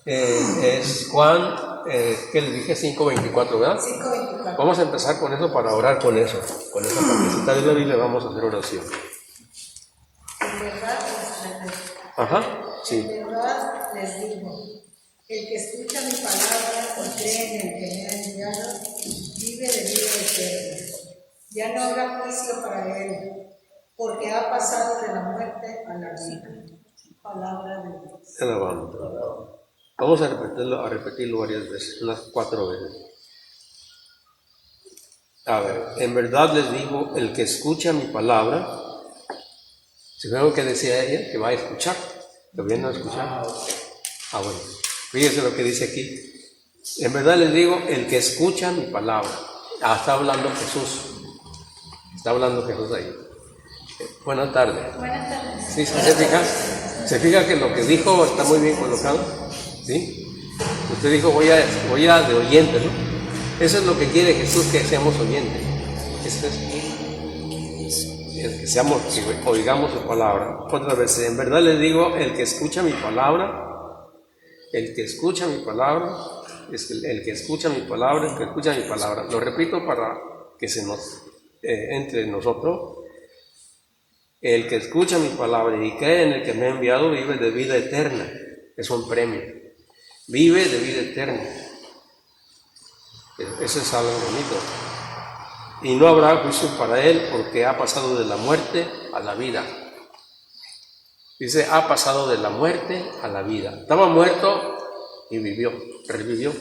Es Juan, que le dije 5:24, ¿verdad? 5:24. Vamos a empezar con eso para orar con eso. Con esa partecita de la Biblia vamos a hacer oración. En verdad, Ajá, sí. en verdad les digo, el que escucha mi palabra o cree en el que me ha enviado, vive de vida eterna. Ya no habrá juicio para él, porque ha pasado de la muerte a la vida. Palabra de Dios. Alabamos. Vamos a repetirlo varias veces, unas 4 veces. A ver, en verdad les digo, el que escucha mi palabra, si veo que decía ella, que va a escuchar, que viene a escuchar. Bueno, fíjense lo que dice aquí. En verdad les digo, el que escucha mi palabra. Está hablando Jesús. Está hablando Jesús ahí. Buenas tardes. Buenas tardes. ¿Sí? ¿Se fija? ¿Se fija que lo que dijo está muy bien colocado? ¿Sí? Usted dijo, voy a de oyentes, ¿no? Eso es lo que quiere Jesús, que seamos oyentes. Eso es. Que oigamos su palabra. Otra vez, en verdad les digo, el que escucha mi palabra, el que escucha mi palabra, es el que escucha mi palabra, el que escucha mi palabra. Lo repito para que se nos entre nosotros. El que escucha mi palabra y cree en el que me ha enviado vive de vida eterna. Es un premio. Vive de vida eterna. Eso es algo bonito. Y no habrá juicio para él porque ha pasado de la muerte a la vida. Dice, ha pasado de la muerte a la vida. Estaba muerto y vivió, revivió.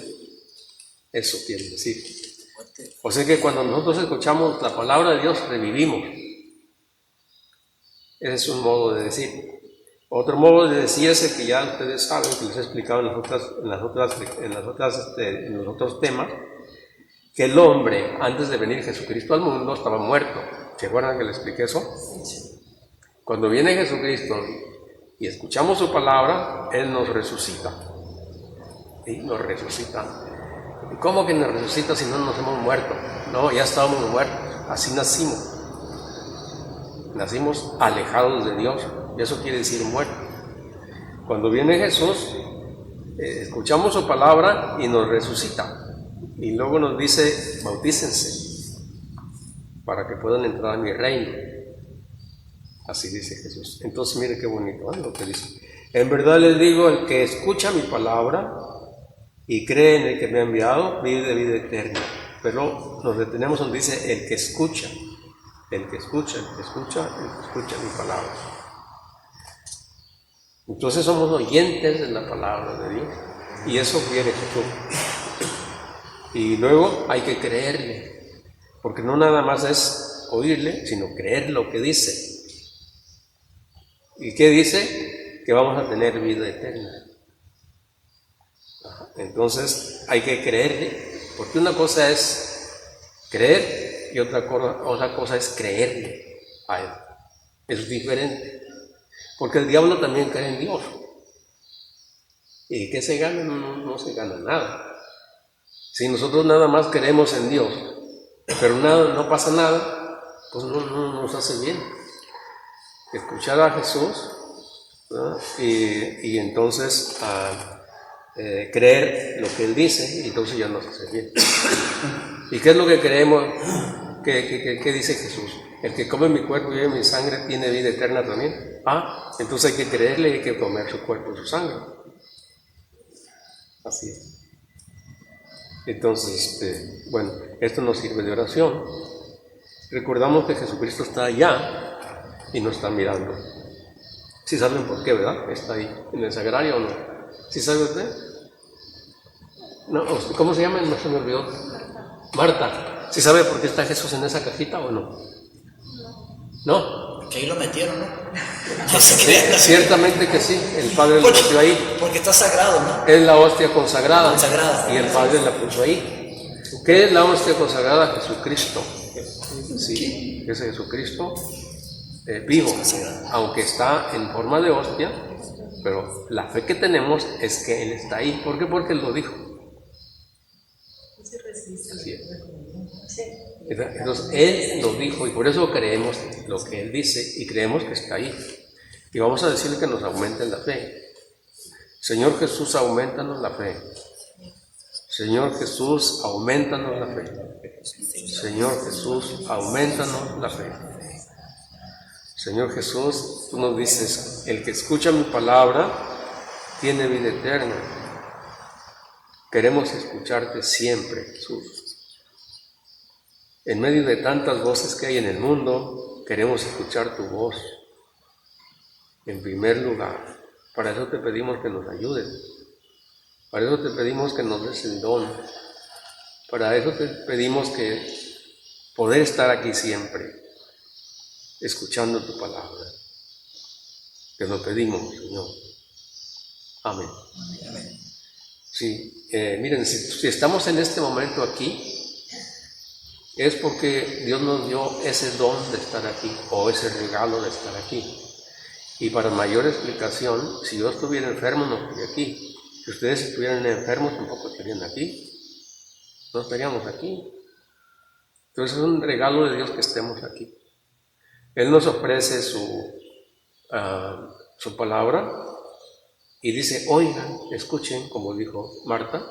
Eso quiere decir. O sea que cuando nosotros escuchamos la palabra de Dios, revivimos. Ese es un modo de decir. Otro modo de decir es el que ya ustedes saben, que les he explicado en los otros temas, que el hombre, antes de venir Jesucristo al mundo, estaba muerto. ¿Se acuerdan que les expliqué eso? Cuando viene Jesucristo y escuchamos su palabra, Él nos resucita. ¿Sí? Nos resucita. ¿Y cómo que nos resucita si no nos hemos muerto? No, ya estábamos muertos. Así nacimos. Nacimos alejados de Dios, y eso quiere decir muerto. Cuando viene Jesús, escuchamos su palabra y nos resucita. Y luego nos dice, bautícense, para que puedan entrar a mi reino. Así dice Jesús. Entonces, miren qué bonito, ¿eh? Lo que dice. En verdad les digo, el que escucha mi palabra y cree en el que me ha enviado, vive de vida eterna. Pero nos detenemos donde dice, el que escucha. El que escucha mi palabra. Entonces somos oyentes de la palabra de Dios. Y eso quiere Jesús. Y luego hay que creerle. Porque no nada más es oírle, sino creer lo que dice. ¿Y qué dice? Que vamos a tener vida eterna. Entonces hay que creerle. Porque una cosa es creer y otra cosa es creerle a Él. Es diferente. Porque el diablo también cree en Dios. ¿Y qué se gana? No se gana nada. Si nosotros nada más creemos en Dios, pero no pasa nada, pues no nos hace bien. Escuchar a Jesús, ¿verdad? Y entonces creer lo que Él dice, y entonces ya nos hace bien. ¿Y qué es lo que creemos? ¿Qué dice Jesús? El que come mi cuerpo y bebe mi sangre tiene vida eterna también. Entonces hay que creerle y hay que comer su cuerpo y su sangre. Así es. Entonces, bueno, esto nos sirve de oración. Recordamos que Jesucristo está allá y nos está mirando. ¿Sí saben por qué, verdad? Está ahí, en el sagrario o no. ¿Sí sabe usted? No, ¿cómo se llama? No se me olvidó. Marta. ¿Sí sabe por qué está Jesús en esa cajita o no? ¿No? Porque ahí lo metieron, ¿no? Ciertamente que sí, el Padre lo metió ahí. Porque está sagrado, ¿no? Es la hostia consagrada. Consagrada. Y el Padre la puso ahí. ¿Qué es la hostia consagrada? Jesucristo. Sí, es Jesucristo vivo, aunque está en forma de hostia, pero la fe que tenemos es que Él está ahí. ¿Por qué? Porque Él lo dijo. Así es. Entonces Él lo dijo y por eso creemos lo que Él dice y creemos que está ahí. Y vamos a decirle que nos aumente la fe. Señor Jesús, aumentanos la fe. Señor Jesús, aumentanos la fe. Señor Jesús, aumentanos la fe. Señor Jesús, tú nos dices, el que escucha mi palabra tiene vida eterna. Queremos escucharte siempre, Jesús. En medio de tantas voces que hay en el mundo, queremos escuchar tu voz. En primer lugar, para eso te pedimos que nos ayudes. Para eso te pedimos que nos des el don. Para eso te pedimos que poder estar aquí siempre, escuchando tu palabra. Te lo pedimos, Señor. Amén. Amén. Sí, miren, si estamos en este momento aquí, es porque Dios nos dio ese don de estar aquí, o ese regalo de estar aquí. Y para mayor explicación, si yo estuviera enfermo, no estaría aquí. Si ustedes estuvieran enfermos, tampoco estarían aquí. No estaríamos aquí. Entonces es un regalo de Dios que estemos aquí. Él nos ofrece su palabra y dice, oigan, escuchen, como dijo Marta,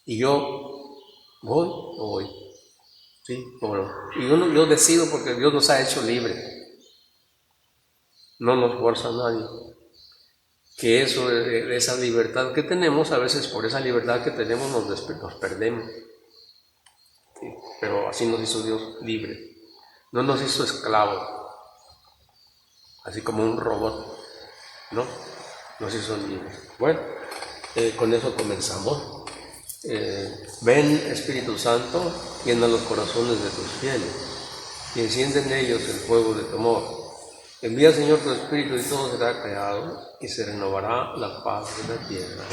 y yo voy o voy. Sí, bueno, y yo decido porque Dios nos ha hecho libres. No nos fuerza a nadie. Que esa libertad que tenemos, a veces por esa libertad que tenemos nos perdemos. Sí, pero así nos hizo Dios libre. No nos hizo esclavos, así como un robot, ¿no? Nos hizo libres. Bueno, con eso comenzamos. Ven, Espíritu Santo, llena los corazones de tus fieles y enciende en ellos el fuego de tu amor. Envía, Señor, tu Espíritu y todo será creado y se renovará la paz de la tierra.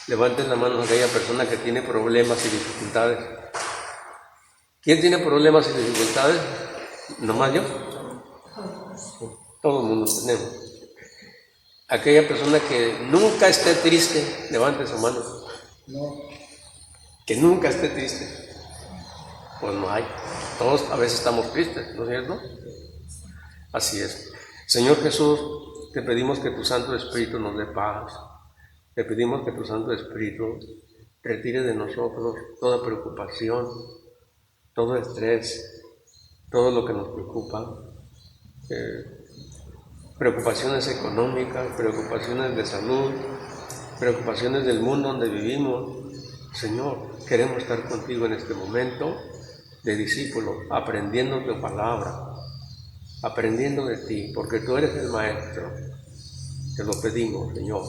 Levanten la mano a aquella persona que tiene problemas y dificultades. ¿Quién tiene problemas y dificultades? ¿Nomás yo? Todo el mundo tenemos. Aquella persona que nunca esté triste, levante su mano. No. Que nunca esté triste. Pues no hay. Todos a veces estamos tristes, ¿no es cierto? Así es. Señor Jesús, te pedimos que tu Santo Espíritu nos dé paz. Te pedimos que tu Santo Espíritu retire de nosotros toda preocupación, todo estrés, todo lo que nos preocupa. Preocupaciones económicas, preocupaciones de salud, preocupaciones del mundo donde vivimos. Señor, queremos estar contigo en este momento de discípulos, aprendiendo tu palabra, aprendiendo de ti, porque tú eres el Maestro. Te lo pedimos, Señor.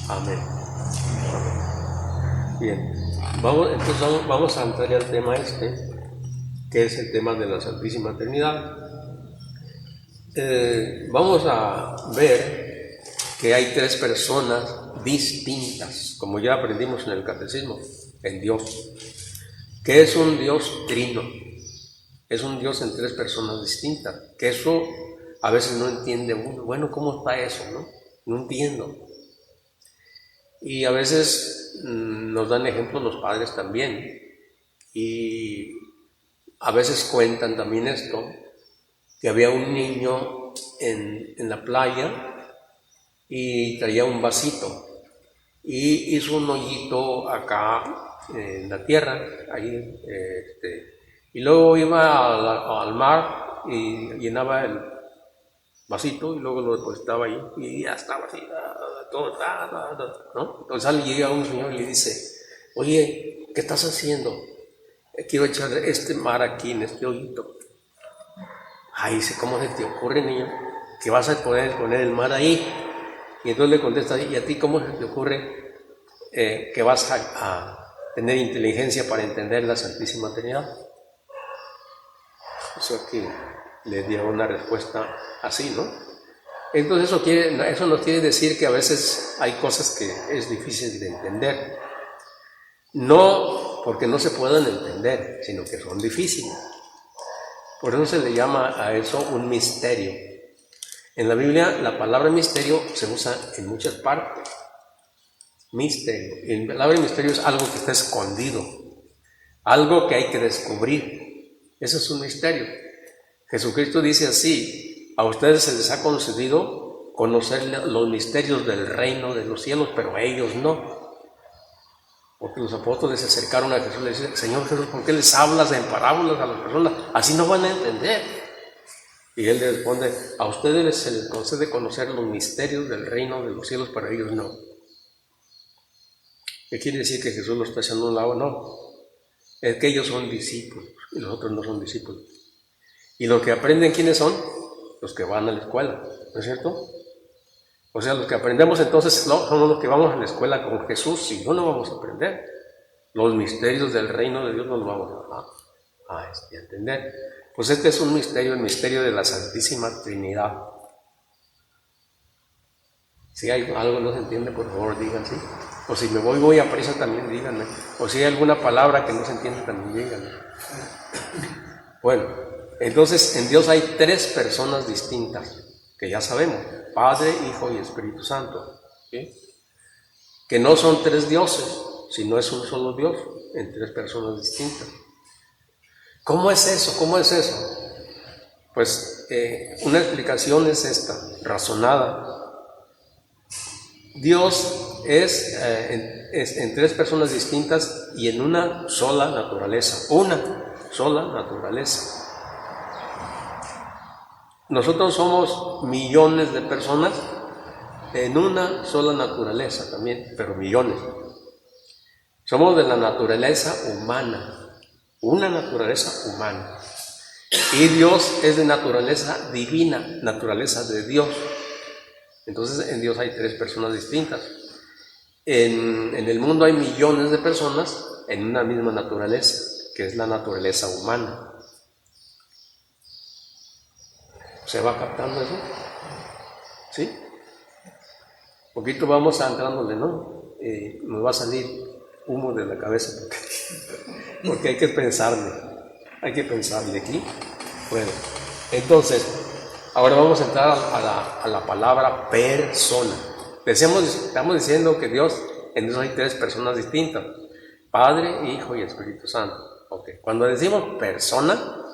Amén. Bien, vamos a entrar al tema que es el tema de la Santísima Trinidad. Vamos a ver que hay tres personas distintas, como ya aprendimos en el Catecismo, en Dios, que es un Dios trino. Es un Dios en tres personas distintas, que eso a veces no entiende uno. Bueno, ¿cómo está eso? No entiendo. Y a veces nos dan ejemplos los padres también. Y a veces cuentan también esto, que había un niño en la playa y traía un vasito. Y hizo un hoyito acá en la tierra, ahí, y luego iba al mar y llenaba el vasito y luego lo depositaba ahí y ya estaba así, todo, ¿no? Entonces llega un señor y le dice, oye, ¿qué estás haciendo? Quiero echar este mar aquí en este hoyito. Ay, dice, ¿cómo se te ocurre, niño, que vas a poder poner el mar ahí? Y entonces le contesta, ¿y a ti cómo se te ocurre que vas a tener inteligencia para entender la Santísima Trinidad? Eso aquí le dio una respuesta así, ¿no? Entonces eso nos quiere decir que a veces hay cosas que es difícil de entender. No porque no se puedan entender, sino que son difíciles. Por eso se le llama a eso un misterio. En la Biblia la palabra misterio se usa en muchas partes. Misterio. Y la palabra misterio es algo que está escondido, algo que hay que descubrir. Eso es un misterio. Jesucristo dice así, a ustedes se les ha concedido conocer los misterios del reino de los cielos, pero ellos no. Porque los apóstoles se acercaron a Jesús y le dicen: Señor Jesús, ¿por qué les hablas en parábolas a las personas? Así no van a entender. Y él les responde: a ustedes se les concede conocer los misterios del reino de los cielos, pero ellos no. ¿Qué quiere decir? ¿Que Jesús los está echando a un lado? No. Es que ellos son discípulos y los otros no son discípulos. Y los que aprenden, ¿quiénes son? Los que van a la escuela, ¿no es cierto? O sea, los que aprendemos entonces somos los que vamos a la escuela con Jesús. Si no, no vamos a aprender. Los misterios del reino de Dios no los vamos a entender. Pues este es un misterio, el misterio de la Santísima Trinidad. Si hay algo que no se entiende, por favor, digan sí. O si me voy a prisa, también díganme. O si hay alguna palabra que no se entiende, también díganme. Bueno, entonces en Dios hay 3 personas distintas, que ya sabemos: Padre, Hijo y Espíritu Santo. ¿Sí? Que no son 3 dioses, sino es un solo Dios en 3 personas distintas. ¿Cómo es eso? ¿Cómo es eso? Pues una explicación es esta, razonada. Dios es en 3 personas distintas y en una sola naturaleza. Una sola naturaleza. Nosotros somos millones de personas en una sola naturaleza también, pero millones. Somos de la naturaleza humana, una naturaleza humana. Y Dios es de naturaleza divina, naturaleza de Dios. Entonces en Dios hay 3 personas distintas. En el mundo hay millones de personas en una misma naturaleza, que es la naturaleza humana. ¿Se va captando eso? ¿Sí? Poquito vamos entrándole, ¿no? Nos va a salir humo de la cabeza porque hay que pensarle aquí. Bueno, entonces, ahora vamos a entrar a la palabra persona. Estamos diciendo que en Dios hay 3 personas distintas: Padre, Hijo y Espíritu Santo. Okay. Cuando decimos persona,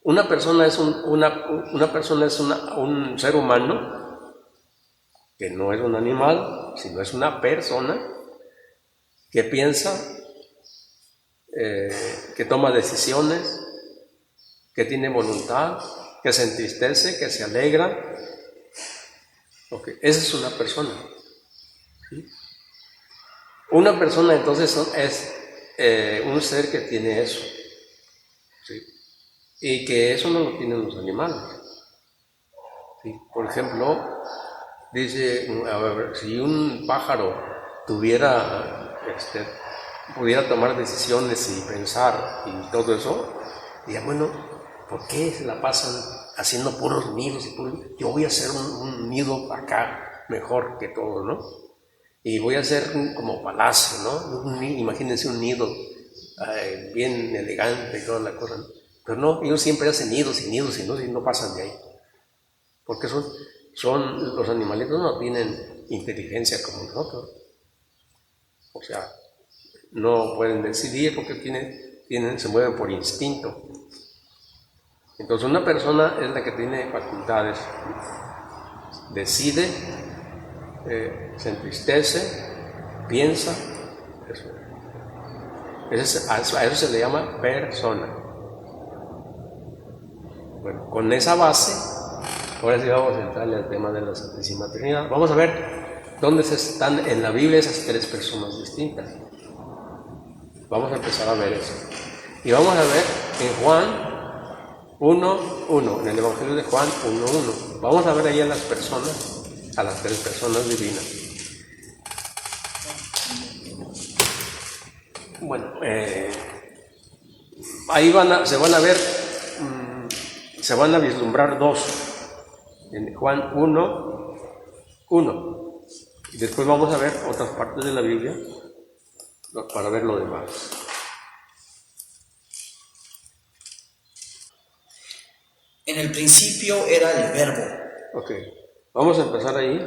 una persona es un ser humano, que no es un animal, sino es una persona que piensa, que toma decisiones, que tiene voluntad, que se entristece, que se alegra. Okay. Esa es una persona. ¿Sí? Una persona entonces es un ser que tiene eso. ¿Sí? Y que eso no lo tienen los animales. ¿Sí? Por ejemplo, dice, a ver, si un pájaro pudiera tomar decisiones y pensar y todo eso, diría: bueno, ¿por qué se la pasan haciendo puros nidos? Yo voy a hacer un nido acá mejor que todo, ¿no? Y voy a hacer como palacio, ¿no? Imagínense un nido bien elegante y toda la cosa, ¿no? Pero no, ellos siempre hacen nidos y no pasan de ahí. Porque los animalitos no tienen inteligencia como nosotros. O sea, no pueden decidir porque se mueven por instinto. Entonces una persona es la que tiene facultades. Decide, se entristece, piensa. A eso se le llama persona. Bueno, con esa base, ahora sí vamos a entrarle al tema de la Santísima Trinidad. Vamos a ver dónde están en la Biblia esas 3 personas distintas. Vamos a empezar a ver eso. Y vamos a ver en Juan 1:1, en el Evangelio de Juan 1:1. Vamos a ver ahí a las 3 personas divinas. Bueno, ahí se van a vislumbrar 2, en Juan 1:1. Y después vamos a ver otras partes de la Biblia para ver lo demás. En el principio era el verbo. Ok, vamos a empezar ahí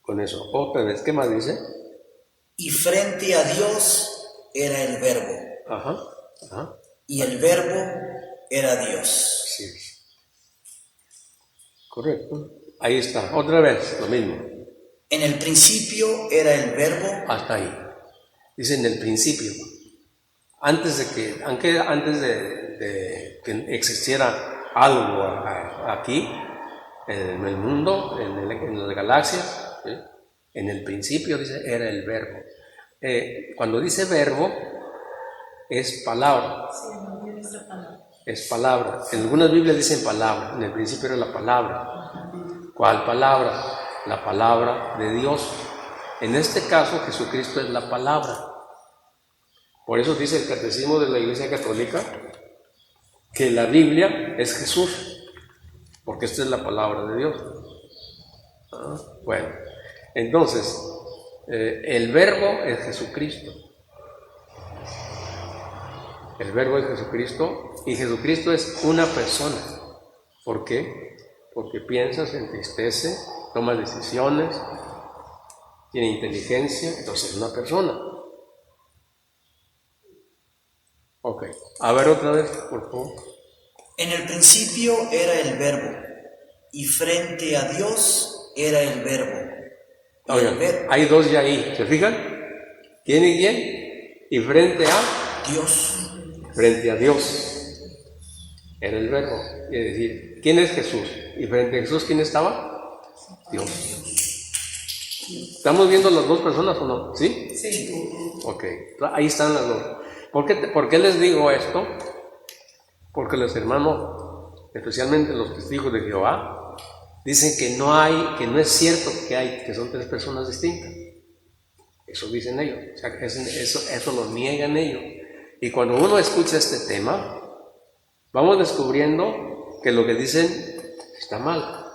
con eso. Otra vez, ¿qué más dice? Y frente a Dios era el verbo. Ajá. Y el verbo era Dios. Sí. Correcto. Ahí está, otra vez, lo mismo. En el principio era el verbo. Hasta ahí. Dice en el principio. Antes de que existiera algo aquí, en el mundo, en las galaxias, ¿sí? En el principio, dice, era el verbo. Cuando dice verbo, es palabra. Sí, no viene esa palabra. Es palabra. En algunas Biblias dicen palabra. En el principio era la palabra. ¿Cuál palabra? La palabra de Dios. En este caso, Jesucristo es la palabra. Por eso dice el Catecismo de la Iglesia Católica que la Biblia es Jesús, porque esta es la palabra de Dios. Bueno, entonces, el verbo es Jesucristo. El verbo es Jesucristo, y Jesucristo es una persona. ¿Por qué? Porque piensa, se entristece, toma decisiones, tiene inteligencia, entonces es una persona. Ok, a ver otra vez, por favor. En el principio era el verbo, y frente a Dios era el verbo. Oigan, hay dos ya ahí, ¿se fijan? ¿Quién y quién? Y frente a Dios. Frente a Dios era el verbo. Es decir, ¿quién es Jesús? Y frente a Jesús, ¿quién estaba? Dios. ¿Estamos viendo las dos personas o no? ¿Sí? Sí. Ok, ahí están las dos. ¿Por qué les digo esto? Porque los hermanos, especialmente los testigos de Jehová, dicen que no es cierto que son tres personas distintas. Eso dicen ellos, o sea, eso lo niegan ellos. Y cuando uno escucha este tema, vamos descubriendo que lo que dicen está mal.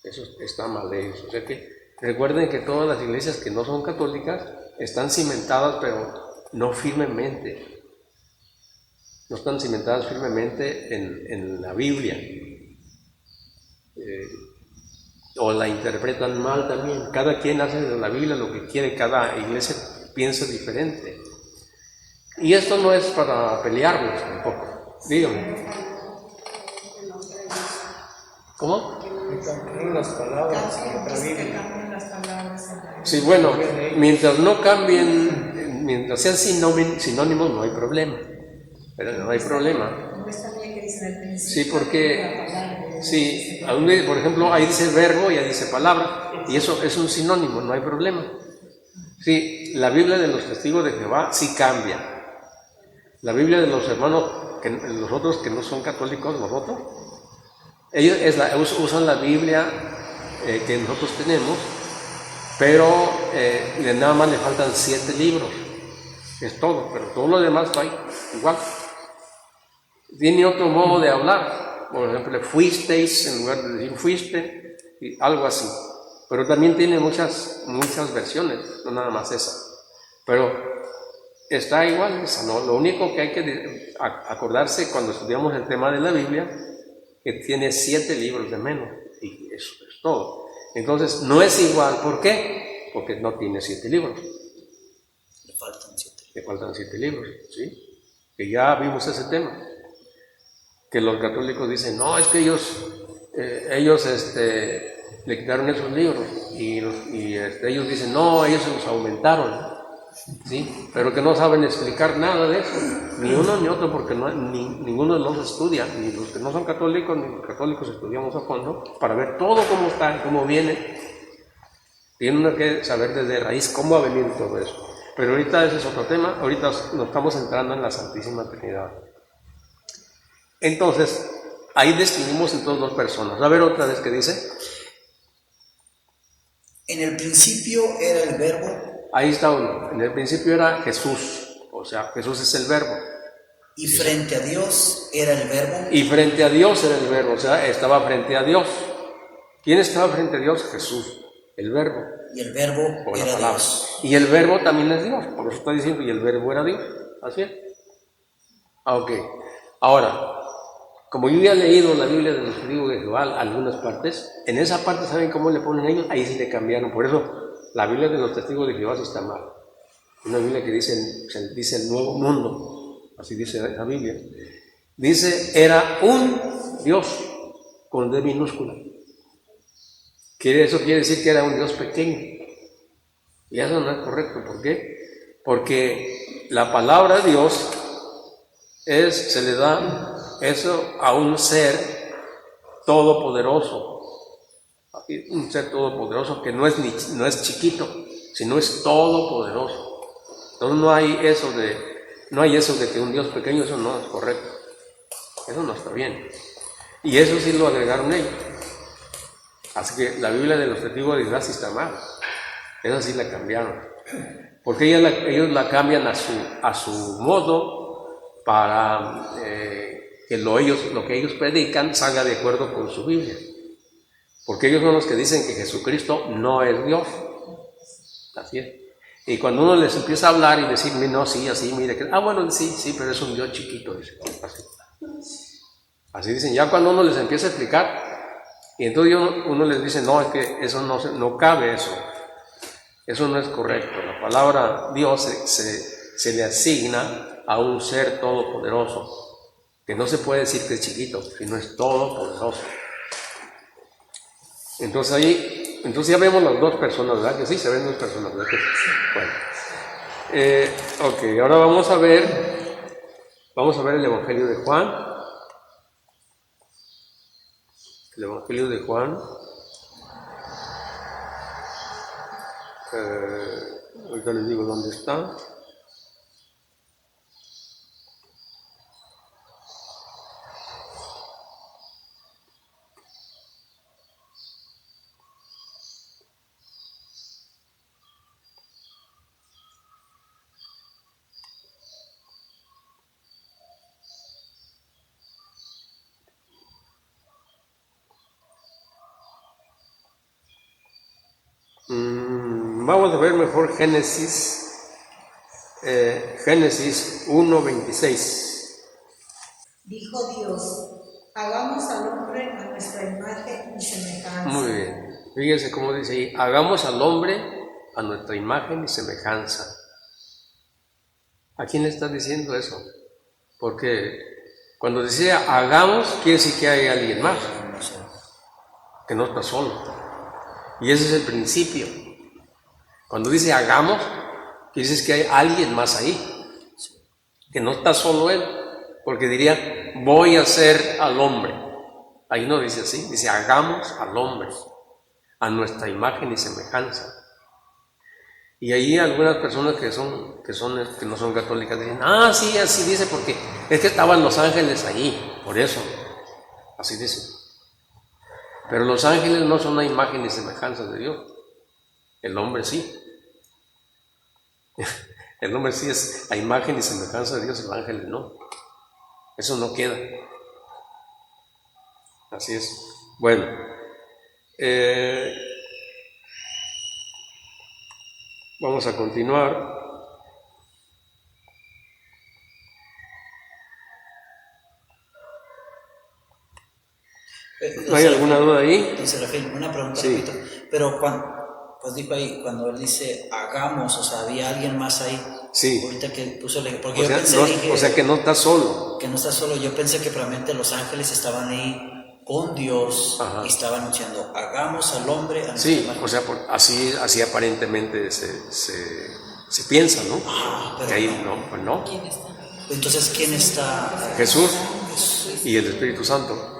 Eso está mal de ellos. O sea que recuerden que todas las iglesias que no son católicas están cimentadas, pero no firmemente. No están cimentadas firmemente en la Biblia. O la interpretan mal también. Cada quien hace de la Biblia lo que quiere, cada iglesia piensa diferente. Y esto no es para pelearnos tampoco. Dígame. ¿Cómo? Cambiaron las palabras en otra Biblia. Sí, bueno, mientras no cambien, mientras sean sinónimos, no hay problema. Pero no hay problema. Sí, porque, sí, por ejemplo, ahí dice verbo y ahí dice palabra, y eso es un sinónimo, no hay problema. Sí, la Biblia de los testigos de Jehová sí cambia. La Biblia de los hermanos, los otros que no son católicos, nosotros, ellos usan la Biblia que nosotros tenemos, pero nada más le faltan 7 libros. Es todo, pero todo lo demás está ahí, igual. Tiene otro modo de hablar, por ejemplo, fuisteis en lugar de decir fuiste, y algo así. Pero también tiene muchas versiones, no nada más esa. Pero está igual esa, ¿no? Lo único que hay que acordarse cuando estudiamos el tema de la Biblia, que tiene 7 libros de menos, y eso es todo. Entonces, no es igual, ¿por qué? Porque no tiene 7 libros. Le faltan 7 libros, ¿sí? Que ya vimos ese tema. Que los católicos dicen, no, es que ellos le quitaron esos libros. Y ellos dicen, no, ellos se los aumentaron. ¿Sí? Pero que no saben explicar nada de eso. Ni uno ni otro, porque ninguno de los estudia. Ni los que no son católicos, ni los católicos estudiamos a fondo para ver todo cómo está, cómo viene. Tienen que saber desde raíz cómo ha venido todo eso. Pero ahorita ese es otro tema, ahorita nos estamos entrando en la Santísima Trinidad. Entonces, ahí distinguimos entre dos personas. A ver otra vez qué dice. En el principio era el verbo. Ahí está uno. En el principio era Jesús, o sea, Jesús es el verbo. Y frente a Dios era el verbo. Y frente a Dios era el verbo, o sea, estaba frente a Dios. ¿Quién estaba frente a Dios? Jesús, el verbo. Y el verbo era Dios. Y el verbo también es Dios, por eso está diciendo, y el verbo era Dios. Así es. Ok. Ahora, como yo ya he leído la Biblia de los testigos de Jehová, algunas partes, en esa parte, ¿saben cómo le ponen ellos? Ahí sí le cambiaron. Por eso, la Biblia de los testigos de Jehová sí está mal. Una Biblia que dice el Nuevo Mundo, así dice esa Biblia. Dice, era un Dios, con D minúscula. Eso quiere decir que era un Dios pequeño. Y eso no es correcto. ¿Por qué? Porque la palabra Dios se le da eso a un ser todopoderoso. Un ser todopoderoso que no es chiquito, sino es todopoderoso. Entonces no hay eso de que un Dios pequeño, eso no es correcto. Eso no está bien. Y eso sí lo agregaron ellos. Así que la Biblia de los testigos de Jehová sí está mal. Esa sí la cambiaron. Porque ellos la cambian a su modo para que lo que ellos predican salga de acuerdo con su Biblia. Porque ellos son los que dicen que Jesucristo no es Dios. Así es. Y cuando uno les empieza a hablar y decir, no, sí, así, mire, bueno, sí, pero es un Dios chiquito, dice. Así dicen. Ya cuando uno les empieza a explicar, y entonces uno les dice, no, es que eso no cabe eso. Eso no es correcto. La palabra Dios se le asigna a un ser todopoderoso, que no se puede decir que es chiquito, sino es todopoderoso. Entonces ya vemos las dos personas, ¿verdad? Que sí, se ven dos personas, ¿verdad? Bueno. Ok, ahora vamos a ver el Evangelio de Juan. El Evangelio de Juan. Ahorita les digo dónde está. Vamos a ver mejor Génesis 1:26. Dijo Dios, hagamos al hombre a nuestra imagen y semejanza. Muy bien. Fíjense cómo dice ahí, hagamos al hombre a nuestra imagen y semejanza. ¿A quién le está diciendo eso? Porque cuando decía hagamos, quiere decir que hay alguien más, que no está solo. Y ese es el principio. Cuando dice hagamos, quiere decir que hay alguien más ahí, que no está solo él, porque diría voy a hacer al hombre. Ahí no dice así, dice hagamos al hombre a nuestra imagen y semejanza. Y ahí algunas personas que no son católicas dicen, sí, así dice porque es que estaban los ángeles ahí, por eso, así dice. Pero los ángeles no son una imagen y semejanza de Dios, el hombre sí. El hombre sí es la imagen y semejanza de Dios, el ángel no. Eso no queda. Así es. Bueno, vamos a continuar. ¿Hay alguna duda ahí? Don Serafín, una pregunta, sí. Repito. Pero pues dijo ahí, cuando él dice hagamos, o sea, había alguien más ahí. Sí. Ahorita que puso el ejemplo, porque O sea, yo pensé, que no está solo. Que no está solo. Yo pensé que probablemente los ángeles estaban ahí con Dios. Ajá. Y estaban anunciando, hagamos al hombre a nuestra imagen. O sea, así aparentemente se piensa, ¿no? Pero que ahí pues no. ¿Quién está? Entonces, ¿quién está? Jesús y el Espíritu Santo.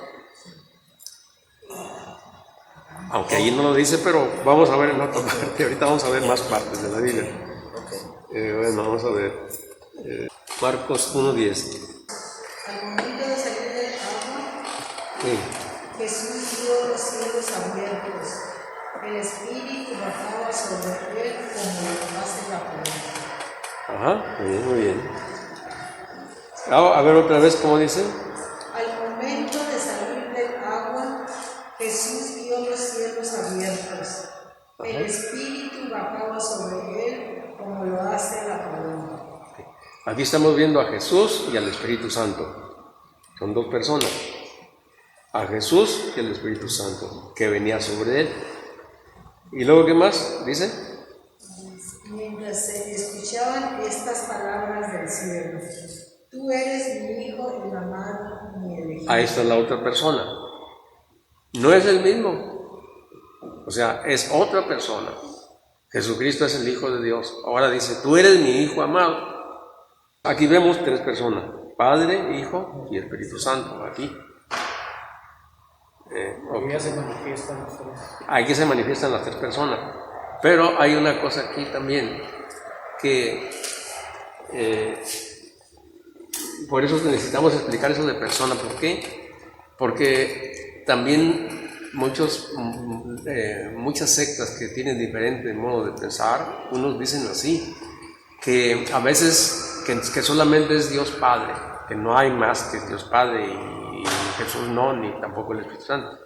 Aunque ahí no lo dice, pero vamos a ver en otra parte. Ahorita vamos a ver más partes de la Biblia. Bueno, vamos a ver. Marcos 1:10. Al momento de salir del agua, Jesús vio los cielos abiertos. El Espíritu bajaba sobre él como lo hace la paloma. Ajá, muy bien. A ver otra vez, ¿cómo dice? Al momento de salir del agua, Jesús vio los cielos abiertos. El Espíritu bajaba sobre él como lo hace la paloma. Aquí estamos viendo a Jesús y al Espíritu Santo. Son dos personas. A Jesús y al Espíritu Santo, que venía sobre él. ¿Y luego qué más dice? Mientras se escuchaban estas palabras del cielo, tú eres mi hijo, el amado, mi elegido. Ahí está la otra persona. No es el mismo. O sea, es otra persona. Jesucristo es el Hijo de Dios. Ahora dice, tú eres mi Hijo amado. Aquí vemos tres personas, Padre, Hijo y Espíritu Santo, aquí. Ya se manifiestan los tres. Aquí se manifiestan las tres personas. Pero hay una cosa aquí también, que por eso necesitamos explicar eso de persona. ¿Por qué? Porque también muchas sectas que tienen diferente modo de pensar, unos dicen así, que a veces que solamente es Dios Padre, que no hay más que Dios Padre y Jesús no, ni tampoco el Espíritu Santo,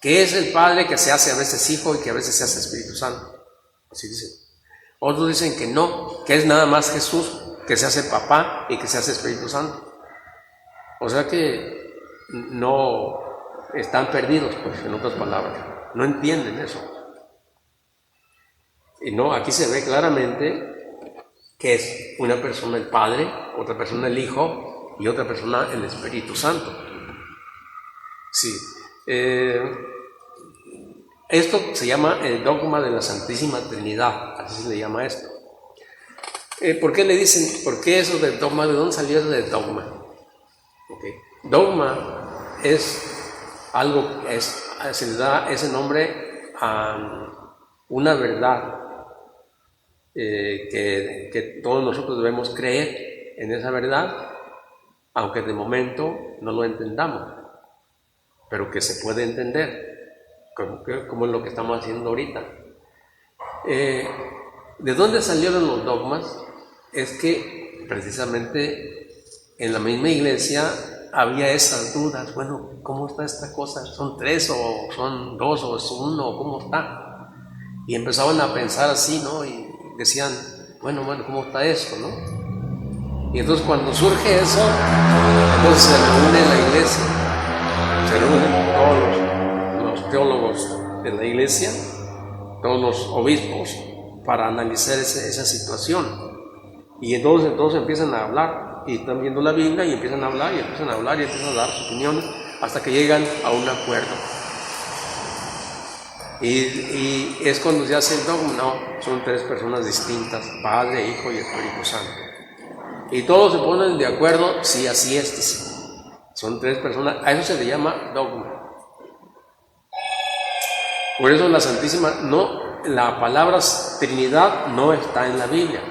que es el Padre que se hace a veces Hijo y que a veces se hace Espíritu Santo, así dicen. Otros dicen que no, que es nada más Jesús que se hace Papá y que se hace Espíritu Santo. O sea que no están perdidos, pues, en otras palabras, no entienden eso. Y no, aquí se ve claramente que es una persona el Padre, otra persona el Hijo y otra persona el Espíritu Santo. Sí. Esto se llama el dogma de la Santísima Trinidad, así se le llama esto. ¿Por qué le dicen, por qué eso del dogma? ¿De dónde salió eso del dogma? Okay. Dogma es algo, se le da ese nombre a una verdad que todos nosotros debemos creer en esa verdad, aunque de momento no lo entendamos, pero que se puede entender, como es lo que estamos haciendo ahorita. ¿De dónde salieron los dogmas? Es que precisamente en la misma iglesia había esas dudas. Bueno, ¿cómo está esta cosa? ¿Son tres o son dos o es uno? ¿Cómo está? Y empezaban a pensar así, ¿no? Y decían, bueno, ¿cómo está esto, no? Y entonces cuando surge eso, entonces se reúne la iglesia, se reúnen todos los teólogos de la iglesia, todos los obispos, para analizar esa situación. Y entonces empiezan a hablar, y están viendo la Biblia, y empiezan a hablar, y empiezan a dar sus opiniones, hasta que llegan a un acuerdo. Y es cuando se hace el dogma, no, son tres personas distintas, Padre, Hijo y Espíritu Santo. Y todos se ponen de acuerdo, sí, así es, dice. Son tres personas, a eso se le llama dogma. Por eso la Santísima, la palabra Trinidad no está en la Biblia.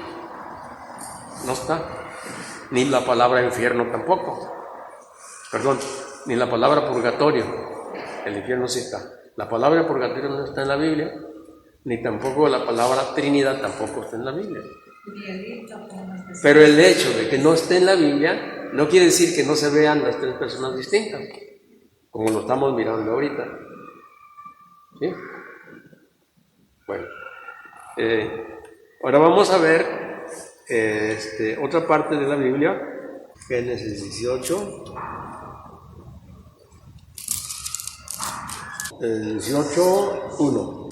No está. Ni la palabra infierno tampoco. Perdón, ni la palabra purgatorio. El infierno sí está. La palabra purgatorio no está en la Biblia, ni tampoco la palabra Trinidad tampoco está en la Biblia. Pero el hecho de que no esté en la Biblia no quiere decir que no se vean las tres personas distintas, como lo estamos mirando ahorita. ¿Sí? Bueno, ahora vamos a ver otra parte de la Biblia, Génesis 18. El 18:1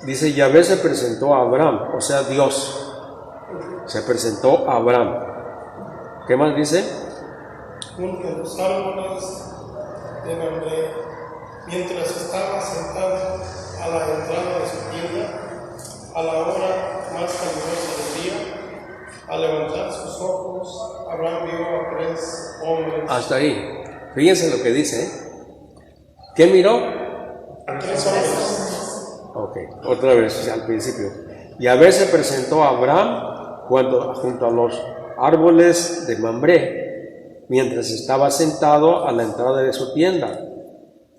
dice: Yahvé se presentó a Abraham, o sea, Dios se presentó a Abraham. ¿Qué más dice? Junto a los árboles de Mamre, mientras estaba sentado a la entrada de su tienda, a la hora más calurosa del día, al levantar sus ojos, Abraham vio a tres hombres. Hasta ahí. Fíjense lo que dice, ¿Qué miró? A tres hombres. Ok, otra vez al principio. Yahvé se presentó a Abraham junto a los árboles de Mamre, mientras estaba sentado a la entrada de su tienda,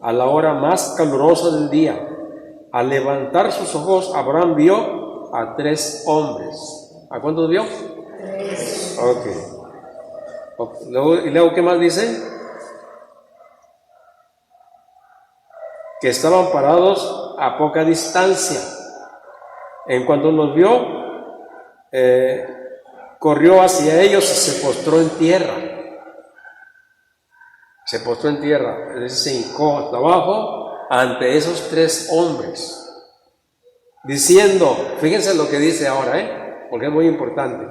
a la hora más calurosa del día. Al levantar sus ojos, Abraham vio a tres hombres. ¿A cuántos vio? Tres. Ok. ¿Y luego qué más dice? Que estaban parados a poca distancia. En cuanto los vio, corrió hacia ellos y se postró en tierra. Se postró en tierra, es decir, se hincó hasta abajo ante esos tres hombres, diciendo, fíjense lo que dice ahora, porque es muy importante.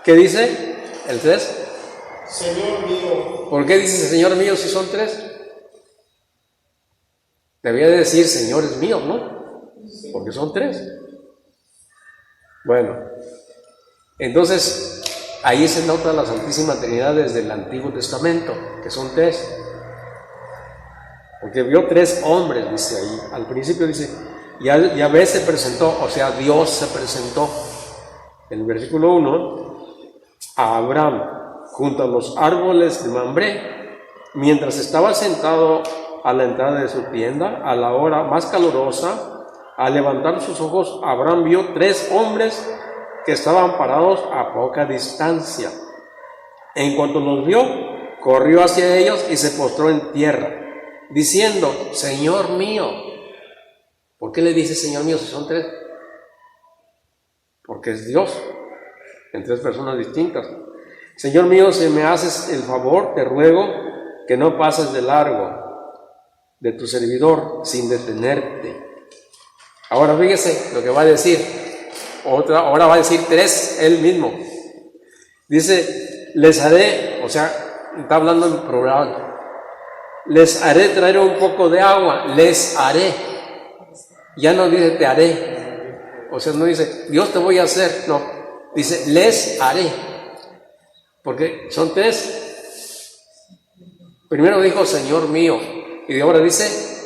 ¿Qué dice el 3? Señor mío. ¿Por qué dice Señor mío si son tres? Debía de decir señores míos, ¿no? Porque son tres. Bueno, entonces ahí se nota la Santísima Trinidad desde el Antiguo Testamento, que son tres. Porque vio tres hombres, dice ahí. Al principio dice, Yahvé se presentó, o sea, Dios se presentó. En el versículo 1, a Abraham, junto a los árboles de Mambré, mientras estaba sentado a la entrada de su tienda, a la hora más calurosa, al levantar sus ojos, Abraham vio tres hombres que estaban parados a poca distancia. En cuanto los vio, corrió hacia ellos y se postró en tierra, diciendo, Señor mío. ¿Por qué le dice Señor mío si son tres? Porque es Dios, en tres personas distintas. Señor mío, si me haces el favor, te ruego que no pases de largo de tu servidor sin detenerte. Ahora fíjese lo que va a decir. Ahora va a decir tres él mismo. Dice, les haré, o sea, está hablando en plural. Les haré traer un poco de agua, les haré. Ya no dice te haré. O sea, no dice Dios te voy a hacer, no. Dice les haré. Porque son tres. Primero dijo Señor mío. Y ahora dice